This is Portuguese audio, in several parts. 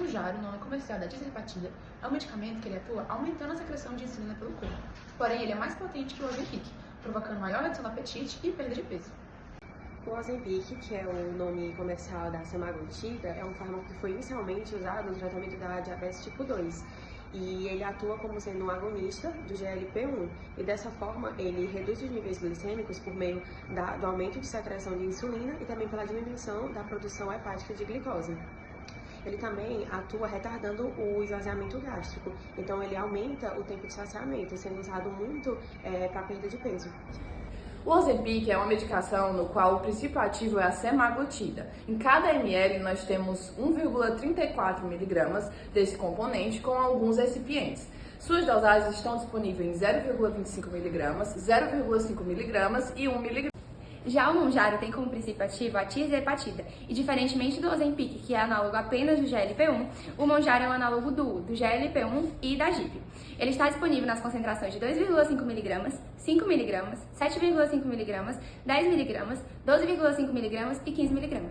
Mounjaro, o nome comercial da tirzepatida, é um medicamento que ele atua aumentando a secreção de insulina pelo corpo. Porém, ele é mais potente que o Ozempic, provocando maior redução do apetite e perda de peso. O Ozempic, que é o nome comercial da semaglutida, é um fármaco que foi inicialmente usado no tratamento da diabetes tipo 2. E ele atua como sendo um agonista do GLP-1 e dessa forma ele reduz os níveis glicêmicos por meio do aumento de secreção de insulina e também pela diminuição da produção hepática de glicose. Ele também atua retardando o esvaziamento gástrico, então ele aumenta o tempo de saciamento, sendo usado muito para perda de peso. O Ozempic é uma medicação no qual o princípio ativo é a semaglutida. Em cada ml nós temos 1,34 mg desse componente com alguns recipientes. Suas dosagens estão disponíveis em 0,25 mg, 0,5 mg e 1 mg. Já o Mounjaro tem como princípio ativo a tirzepatida, e diferentemente do Ozempic, que é análogo apenas do GLP-1, o Mounjaro é um análogo do GLP-1 e da GIP. Ele está disponível nas concentrações de 2,5 mg, 5 mg, 7,5 mg, 10 mg, 12,5 mg e 15 mg.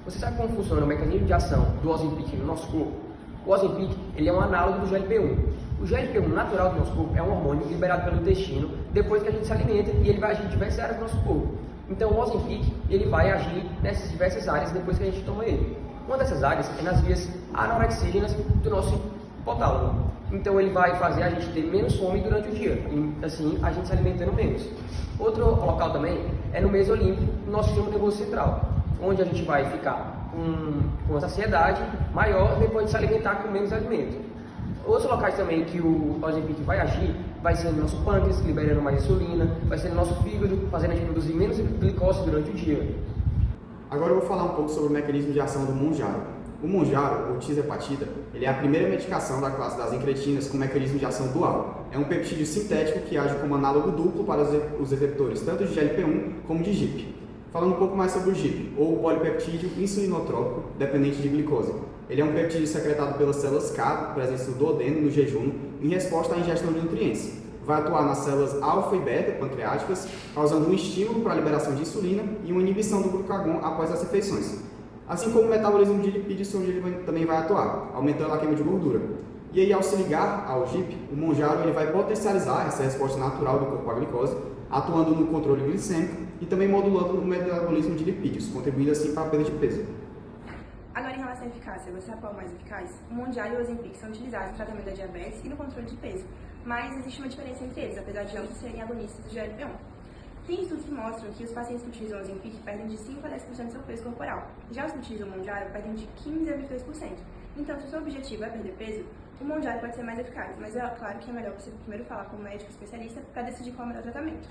Você sabe como funciona o mecanismo de ação do Ozempic no nosso corpo? O Ozempic ele é um análogo do GLP-1. O GLP-1 natural do nosso corpo é um hormônio liberado pelo intestino depois que a gente se alimenta e ele vai agir em diversas áreas do nosso corpo. Então o Ozempic ele vai agir nessas diversas áreas depois que a gente toma ele. Uma dessas áreas é nas vias anorexígenas do nosso hipotálamo. Então ele vai fazer a gente ter menos fome durante o dia e assim a gente se alimentando menos. Outro local também é no mesolímbico, no nosso sistema nervoso central, onde a gente vai ficar com uma saciedade maior depois de se alimentar com menos alimento. Outros locais também que o Ozempic vai agir vai ser no nosso pâncreas, liberando mais insulina, vai ser no nosso fígado, fazendo a gente produzir menos glicose durante o dia. Agora eu vou falar um pouco sobre o mecanismo de ação do Mounjaro. O Mounjaro, ou tirzepatida, ele é a primeira medicação da classe das incretinas com mecanismo de ação dual. É um peptídeo sintético que age como análogo duplo para os receptores tanto de GLP-1 como de GIP. Falando um pouco mais sobre o GIP, ou polipeptídeo insulinotrópico dependente de glicose. Ele é um peptídeo secretado pelas células K, presentes no duodeno no jejum, em resposta à ingestão de nutrientes. Vai atuar nas células alfa e beta pancreáticas, causando um estímulo para a liberação de insulina e uma inibição do glucagon após as refeições. Assim como o metabolismo de lipídios, onde ele também vai atuar, aumentando a queima de gordura. E aí, ao se ligar ao GIP, o Mounjaro ele vai potencializar essa resposta natural do corpo à glicose, atuando no controle glicêmico e também modulando o metabolismo de lipídios, contribuindo assim para a perda de peso. Agora, em relação à eficácia, você sabe qual é o mais eficaz? O Mounjaro e o Ozempic são utilizados no tratamento da diabetes e no controle de peso, mas existe uma diferença entre eles, apesar de ambos serem agonistas do GLP-1. Tem estudos que mostram que os pacientes que utilizam o Ozempic perdem de 5 a 10% do seu peso corporal. Já os que utilizam o Mounjaro perdem de 15 a 22%. Então, se o seu objetivo é perder peso, o Mounjaro pode ser mais eficaz, mas é claro que é melhor você primeiro falar com um médico especialista para decidir qual é o melhor tratamento.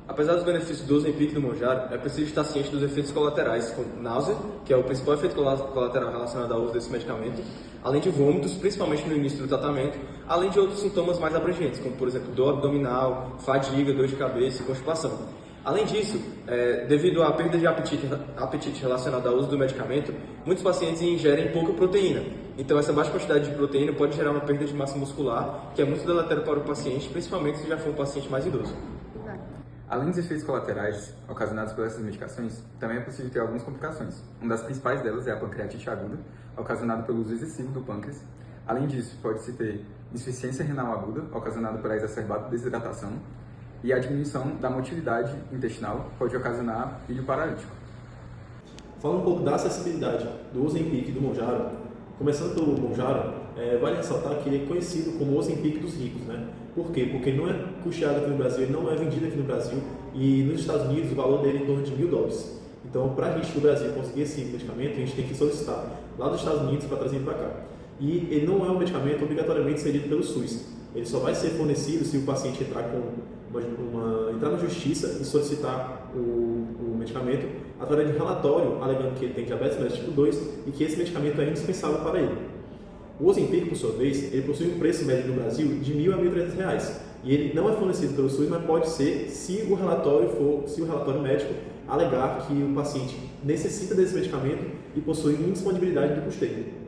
Apesar dos benefícios do Ozempic e do Mounjaro, é preciso estar ciente dos efeitos colaterais, como náusea, que é o principal efeito colateral relacionado ao uso desse medicamento, além de vômitos, principalmente no início do tratamento, além de outros sintomas mais abrangentes, como por exemplo dor abdominal, fadiga, dor de cabeça e constipação. Além disso, devido à perda de apetite relacionada ao uso do medicamento, muitos pacientes ingerem pouca proteína. Então, essa baixa quantidade de proteína pode gerar uma perda de massa muscular, que é muito deletério para o paciente, principalmente se já for um paciente mais idoso. Além dos efeitos colaterais ocasionados por essas medicações, também é possível ter algumas complicações. Uma das principais delas é a pancreatite aguda, ocasionada pelo uso excessivo do pâncreas. Além disso, pode-se ter insuficiência renal aguda, ocasionada pela exacerbada desidratação, e a diminuição da motilidade intestinal pode ocasionar ilho paralítico. Falando um pouco da acessibilidade do Ozempic e do Mounjaro, começando pelo Mounjaro, vale ressaltar que ele é conhecido como o Ozempic dos ricos, né? Por quê? Porque não é custeado aqui no Brasil, ele não é vendido aqui no Brasil e nos Estados Unidos o valor dele é em torno de $1.000. Então, para a gente do Brasil conseguir esse medicamento, a gente tem que solicitar lá dos Estados Unidos para trazer para cá. E ele não é um medicamento obrigatoriamente cedido pelo SUS. Ele só vai ser fornecido se o paciente entrar na justiça e solicitar o medicamento através de relatório alegando que ele tem diabetes mellitus tipo 2 e que esse medicamento é indispensável para ele. O Ozempic, por sua vez, ele possui um preço médio no Brasil de R$ 1.000 a R$ 1.300. E ele não é fornecido pelo SUS, mas pode ser se o relatório médico alegar que o paciente necessita desse medicamento e possui indisponibilidade do custeio.